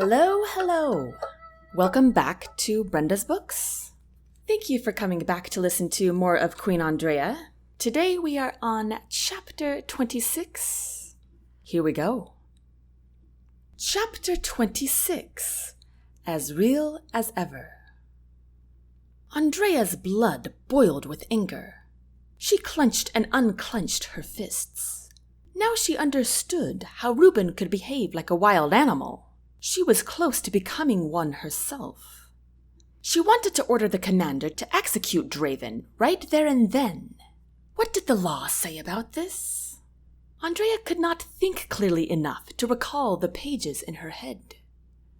Hello, hello. Welcome back to Brenda's Books. Thank you for coming back to listen to more of Queen Andraya. Today we are on Chapter 26. Here we go. Chapter 26. As Real as Ever. Andraya's blood boiled with anger. She clenched and unclenched her fists. Now she understood how Reuben could behave like a wild animal. She was close to becoming one herself. She wanted to order the commander to execute Draven right there and then. What did the law say about this? Andraya could not think clearly enough to recall the pages in her head.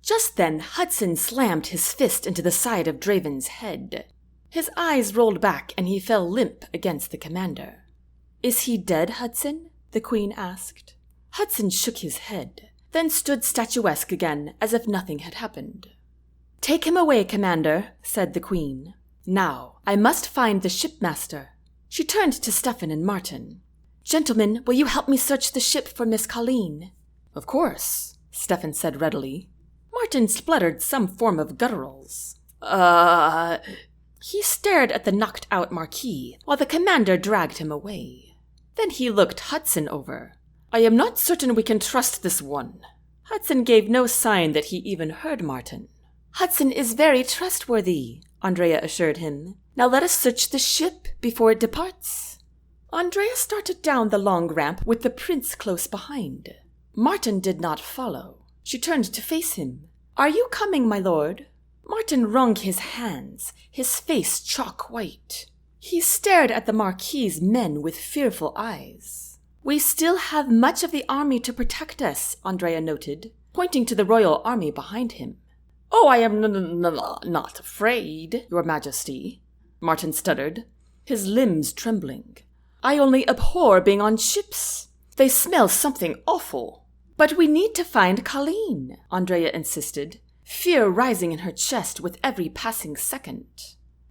Just then, Hudson slammed his fist into the side of Draven's head. His eyes rolled back and he fell limp against the commander. "Is he dead, Hudson?" the Queen asked. Hudson shook his head, then stood statuesque again as if nothing had happened. "Take him away, Commander," said the Queen. "Now, I must find the shipmaster." She turned to Steffan and Martin. "Gentlemen, will you help me search the ship for Miss Colleen?" "Of course," Steffan said readily. Martin spluttered some form of gutturals. He stared at the knocked-out Marquis while the commander dragged him away. Then he looked Hudson over. "I am not certain we can trust this one." Hudson gave no sign that he even heard Martin. "Hudson is very trustworthy," Andraya assured him. "Now let us search the ship before it departs." Andraya started down the long ramp with the prince close behind. Martin did not follow. She turned to face him. "Are you coming, my lord?" Martin wrung his hands, his face chalk white. He stared at the Marquis's men with fearful eyes. "We still have much of the army to protect us," Andraya noted, pointing to the royal army behind him. "Oh, I am not afraid, your majesty," Martin stuttered, his limbs trembling. "I only abhor being on ships. They smell something awful." "But we need to find Colleen," Andraya insisted, fear rising in her chest with every passing second.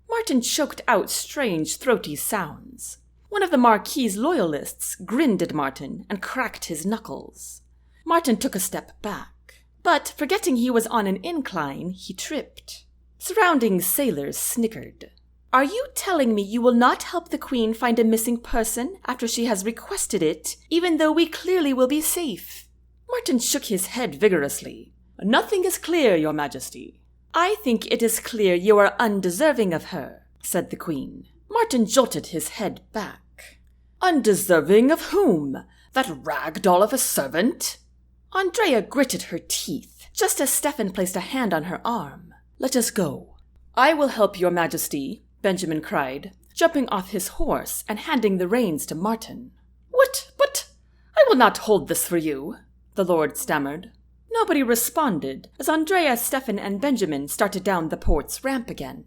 Martin choked out strange, throaty sounds. One of the Marquis's loyalists grinned at Martin and cracked his knuckles. Martin took a step back, but forgetting he was on an incline, he tripped. Surrounding sailors snickered. "Are you telling me you will not help the Queen find a missing person after she has requested it, even though we clearly will be safe?" Martin shook his head vigorously. "Nothing is clear, your majesty." "I think it is clear you are undeserving of her," said the Queen. Martin jolted his head back. "Undeserving of whom? That rag doll of a servant?" Andraya gritted her teeth, just as Steffan placed a hand on her arm. "Let us go." "I will help your majesty," Benjamin cried, jumping off his horse and handing the reins to Martin. "What? But I will not hold this for you," the lord stammered. Nobody responded as Andraya, Steffan, and Benjamin started down the port's ramp again.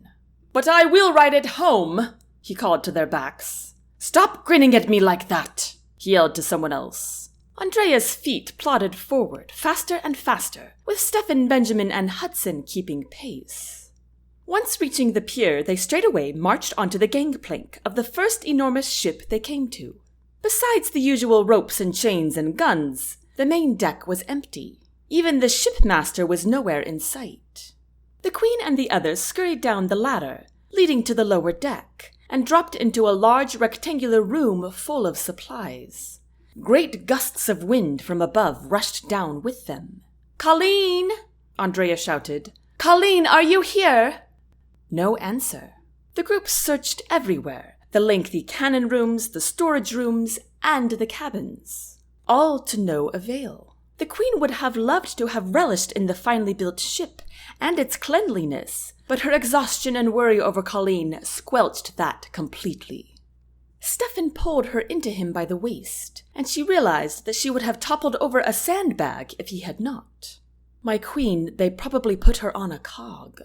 "But I will ride it home," he called to their backs. "Stop grinning at me like that," he yelled to someone else. Andraya's feet plodded forward, faster and faster, with Steffan, Benjamin, and Hudson keeping pace. Once reaching the pier, they straightaway marched onto the gangplank of the first enormous ship they came to. Besides the usual ropes and chains and guns, the main deck was empty. Even the shipmaster was nowhere in sight. The Queen and the others scurried down the ladder, leading to the lower deck, and dropped into a large rectangular room full of supplies. Great gusts of wind from above rushed down with them. "Colleen!" Andraya shouted. "Colleen, are you here?" No answer. The group searched everywhere, the lengthy cannon rooms, the storage rooms, and the cabins. All to no avail. The Queen would have loved to have relished in the finely built ship and its cleanliness, but her exhaustion and worry over Colleen squelched that completely. Steffan pulled her into him by the waist, and she realized that she would have toppled over a sandbag if he had not. "My Queen, they probably put her on a cog."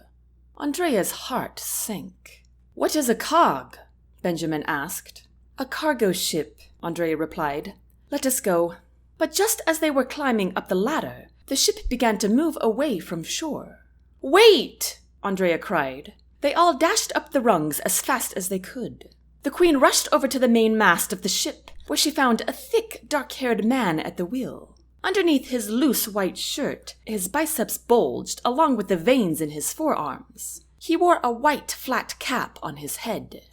Andraya's heart sank. "What is a cog?" Benjamin asked. "A cargo ship," Andraya replied. "Let us go." But just as they were climbing up the ladder, the ship began to move away from shore. "Wait!" Andraya cried. They all dashed up the rungs as fast as they could. The Queen rushed over to the main mast of the ship, where she found a thick, dark-haired man at the wheel. Underneath his loose white shirt, his biceps bulged along with the veins in his forearms. He wore a white flat cap on his head.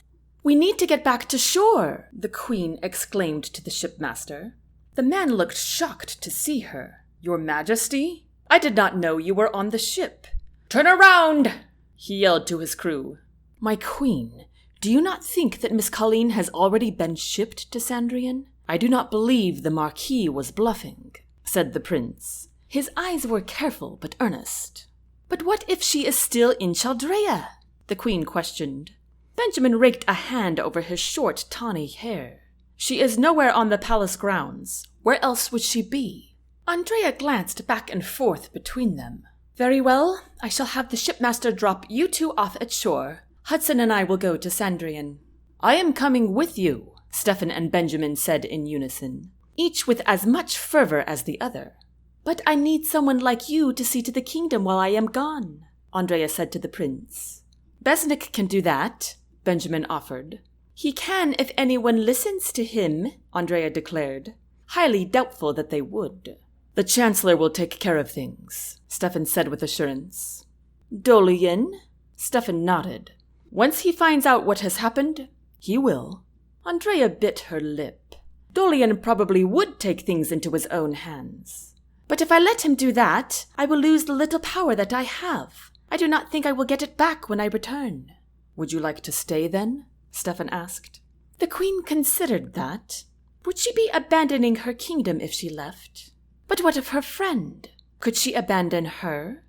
"We need to get back to shore," the queen exclaimed to the shipmaster. The man looked shocked to see her. "Your Majesty? I did not know you were on the ship." "Turn around!" he yelled to his crew. "My queen, do you not think that Miss Colleen has already been shipped to Sandrian? I do not believe the Marquis was bluffing," said the prince. His eyes were careful but earnest. "But what if she is still in Chaldrea?" the queen questioned. Benjamin raked a hand over his short, tawny hair. "She is nowhere on the palace grounds. Where else would she be?" Andraya glanced back and forth between them. "Very well, I shall have the shipmaster drop you two off at shore. Hudson and I will go to Sandrian." "I am coming with you," Steffan and Benjamin said in unison, each with as much fervor as the other. "But I need someone like you to see to the kingdom while I am gone," Andraya said to the prince. "Besnik can do that," Benjamin offered. "He can if anyone listens to him," Andraya declared, highly doubtful that they would. "The Chancellor will take care of things," Steffan said with assurance. "Dolian?" Steffan nodded. "Once he finds out what has happened, he will." Andraya bit her lip. Dolian probably would take things into his own hands. "But if I let him do that, I will lose the little power that I have. I do not think I will get it back when I return." "Would you like to stay then?" Steffan asked. The queen considered that. Would she be abandoning her kingdom if she left? But what of her friend? Could she abandon her?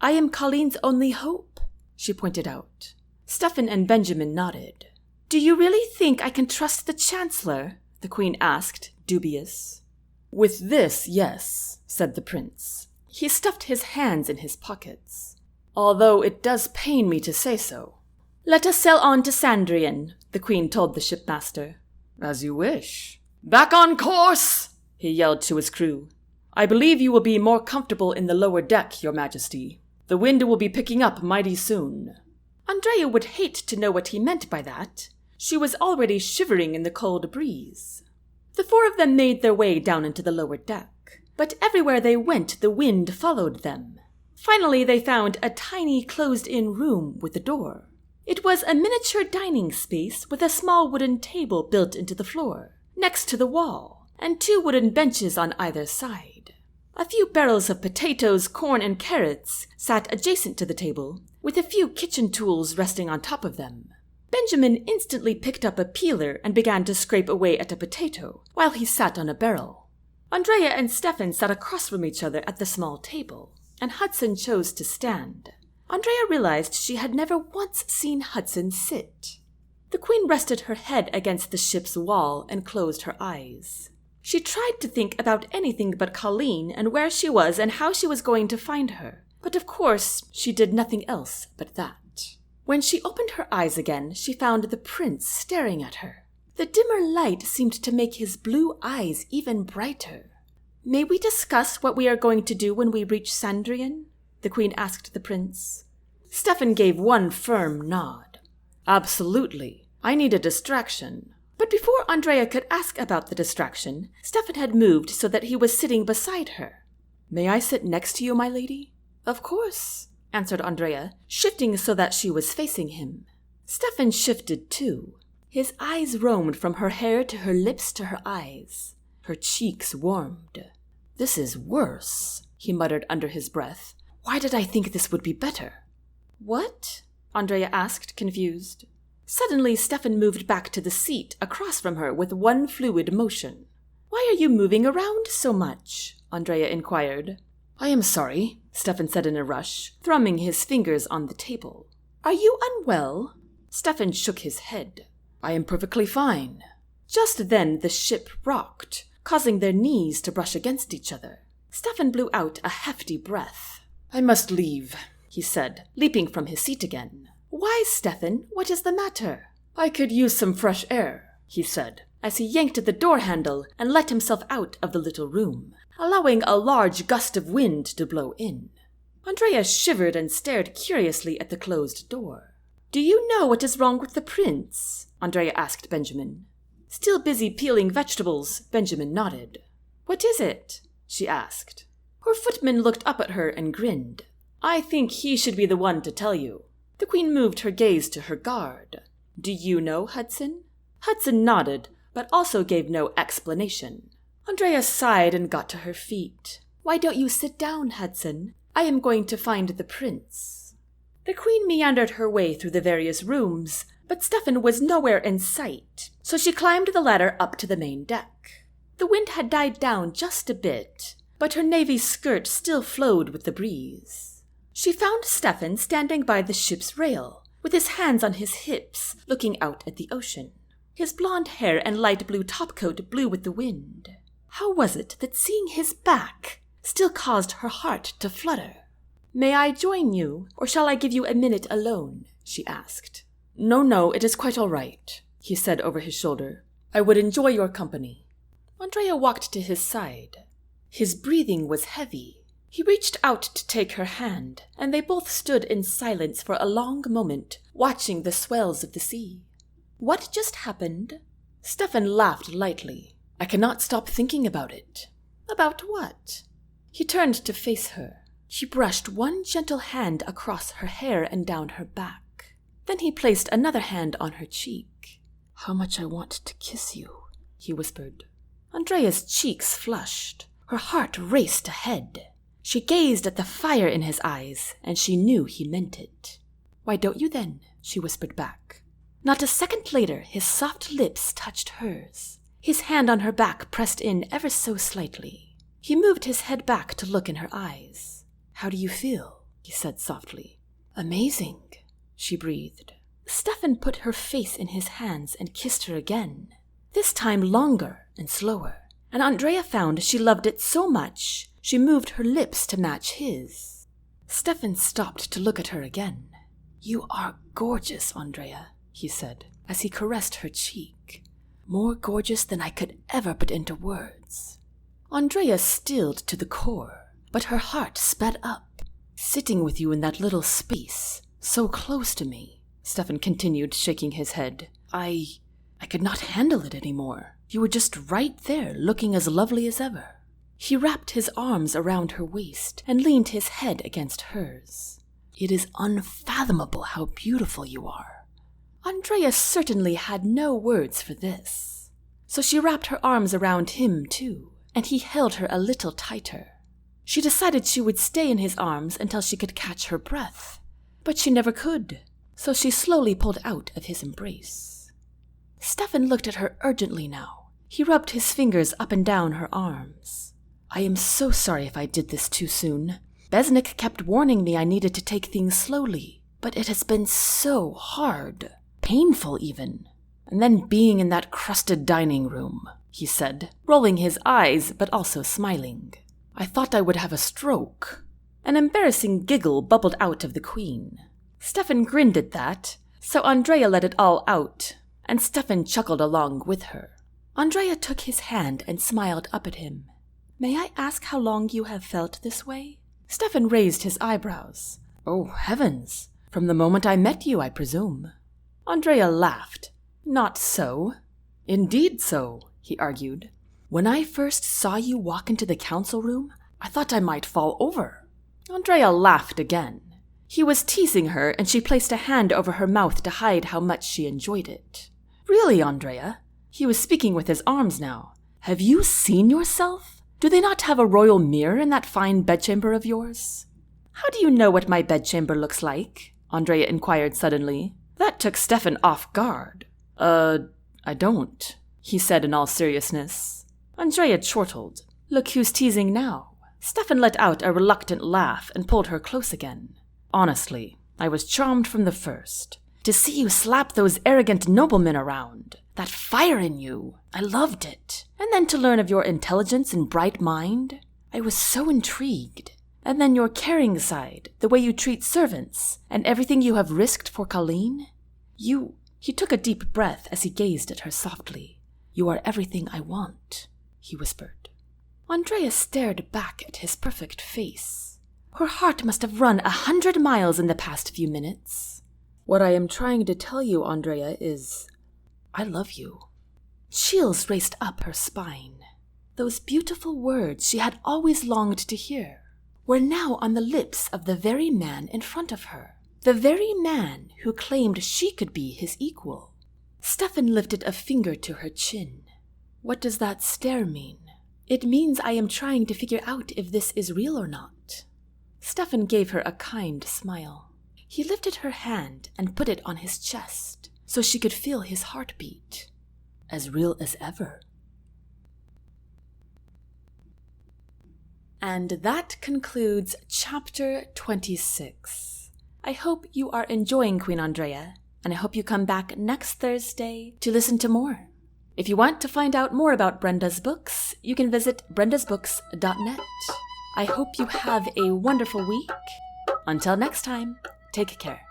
"I am Colleen's only hope," she pointed out. Steffan and Benjamin nodded. "Do you really think I can trust the Chancellor?" the queen asked, dubious. "With this, yes," said the prince. He stuffed his hands in his pockets. "Although it does pain me to say so." "Let us sail on to Sandrian," the queen told the shipmaster. "As you wish." "Back on course!" he yelled to his crew. "I believe you will be more comfortable in the lower deck, Your Majesty. The wind will be picking up mighty soon." Andraya would hate to know what he meant by that. She was already shivering in the cold breeze. The four of them made their way down into the lower deck, but everywhere they went the wind followed them. Finally they found a tiny closed-in room with a door. It was a miniature dining space with a small wooden table built into the floor, next to the wall, and two wooden benches on either side. A few barrels of potatoes, corn, and carrots sat adjacent to the table, with a few kitchen tools resting on top of them. Benjamin instantly picked up a peeler and began to scrape away at a potato, while he sat on a barrel. Andraya and Steffan sat across from each other at the small table, and Hudson chose to stand. Andraya realized she had never once seen Hudson sit. The queen rested her head against the ship's wall and closed her eyes. She tried to think about anything but Colleen and where she was and how she was going to find her, but of course she did nothing else but that. When she opened her eyes again, she found the prince staring at her. The dimmer light seemed to make his blue eyes even brighter. "May we discuss what we are going to do when we reach Sandrian?" the queen asked the prince. Steffan gave one firm nod. "Absolutely. I need a distraction." But before Andraya could ask about the distraction, Steffan had moved so that he was sitting beside her. "May I sit next to you, my lady?" "Of course," answered Andraya, shifting so that she was facing him. Steffan shifted too. His eyes roamed from her hair to her lips to her eyes. Her cheeks warmed. "This is worse," he muttered under his breath. "Why did I think this would be better?" "What?" Andraya asked, confused. Suddenly, Steffan moved back to the seat across from her with one fluid motion. "Why are you moving around so much?" Andraya inquired. "I am sorry," Steffan said in a rush, thrumming his fingers on the table. "Are you unwell?" Steffan shook his head. "I am perfectly fine." Just then the ship rocked, causing their knees to brush against each other. Steffan blew out a hefty breath. "I must leave," he said, leaping from his seat again. "Why, Steffan? What is the matter?" "I could use some fresh air," he said, as he yanked at the door handle and let himself out of the little room, allowing a large gust of wind to blow in. Andraya shivered and stared curiously at the closed door. "Do you know what is wrong with the prince?" Andraya asked Benjamin. Still busy peeling vegetables, Benjamin nodded. "What is it?" she asked. Her footman looked up at her and grinned. I think he should be the one to tell you. The queen moved her gaze to her guard. Do you know Hudson? Hudson nodded, but also gave no explanation. Andraya sighed and got to her feet. Why don't you sit down, Hudson? I am going to find the prince. The queen meandered her way through the various rooms, but Steffan was nowhere in sight, so she climbed the ladder up to the main deck. The wind had died down just a bit, but her navy skirt still flowed with the breeze. She found Steffan standing by the ship's rail, with his hands on his hips, looking out at the ocean. His blonde hair and light blue topcoat blew with the wind. How was it that seeing his back still caused her heart to flutter? May I join you, or shall I give you a minute alone? She asked. No, it is quite all right, he said over his shoulder. I would enjoy your company. Andraya walked to his side. His breathing was heavy. He reached out to take her hand, and they both stood in silence for a long moment, watching the swells of the sea. What just happened? Steffan laughed lightly. I cannot stop thinking about it. About what? He turned to face her. She brushed one gentle hand across her hair and down her back. Then he placed another hand on her cheek. How much I want to kiss you, he whispered. Andraya's cheeks flushed. Her heart raced ahead. She gazed at the fire in his eyes, and she knew he meant it. Why don't you then? She whispered back. Not a second later, his soft lips touched hers. His hand on her back pressed in ever so slightly. He moved his head back to look in her eyes. How do you feel? He said softly. Amazing, she breathed. Steffan put her face in his hands and kissed her again, this time longer and slower, and Andraya found she loved it so much she moved her lips to match his. Steffan stopped to look at her again. You are gorgeous, Andraya, he said, as he caressed her cheek. More gorgeous than I could ever put into words. Andraya stilled to the core, but her heart sped up. Sitting with you in that little space, so close to me, Steffan continued, shaking his head. I could not handle it anymore. You were just right there, looking as lovely as ever. He wrapped his arms around her waist and leaned his head against hers. It is unfathomable how beautiful you are. Andraya certainly had no words for this. So she wrapped her arms around him too, and he held her a little tighter. She decided she would stay in his arms until she could catch her breath, but she never could, so she slowly pulled out of his embrace. Steffan looked at her urgently now. He rubbed his fingers up and down her arms. I am so sorry if I did this too soon. Besnik kept warning me I needed to take things slowly, but it has been so hard, painful even. And then being in that crusted dining room, he said, rolling his eyes but also smiling. I thought I would have a stroke. An embarrassing giggle bubbled out of the queen. Steffan grinned at that, so Andraya let it all out, and Steffan chuckled along with her. Andraya took his hand and smiled up at him. May I ask how long you have felt this way? Steffan raised his eyebrows. Oh, heavens! From the moment I met you, I presume. Andraya laughed. Not so. Indeed so, he argued. When I first saw you walk into the council room, I thought I might fall over. Andraya laughed again. He was teasing her, and she placed a hand over her mouth to hide how much she enjoyed it. Really, Andraya? He was speaking with his arms now. Have you seen yourself? Do they not have a royal mirror in that fine bedchamber of yours? How do you know what my bedchamber looks like? Andraya inquired suddenly. That took Steffan off guard. I don't, he said in all seriousness. Andraya chortled. Look who's teasing now. Steffan let out a reluctant laugh and pulled her close again. Honestly, I was charmed from the first. To see you slap those arrogant noblemen around. That fire in you. I loved it. And then to learn of your intelligence and bright mind. I was so intrigued. And then your caring side, the way you treat servants, and everything you have risked for Colleen. He took a deep breath as he gazed at her softly. You are everything I want, he whispered. Andraya stared back at his perfect face. Her heart must have run 100 miles in the past few minutes. What I am trying to tell you, Andraya, is I love you. Chills raced up her spine. Those beautiful words she had always longed to hear were now on the lips of the very man in front of her, the very man who claimed she could be his equal. Steffan lifted a finger to her chin. What does that stare mean? It means I am trying to figure out if this is real or not. Steffan gave her a kind smile. He lifted her hand and put it on his chest so she could feel his heartbeat. As real as ever. And that concludes Chapter 26. I hope you are enjoying Queen Andraya, and I hope you come back next Thursday to listen to more. If you want to find out more about Brenda's books, you can visit brendasbooks.net. I hope you have a wonderful week. Until next time, take care.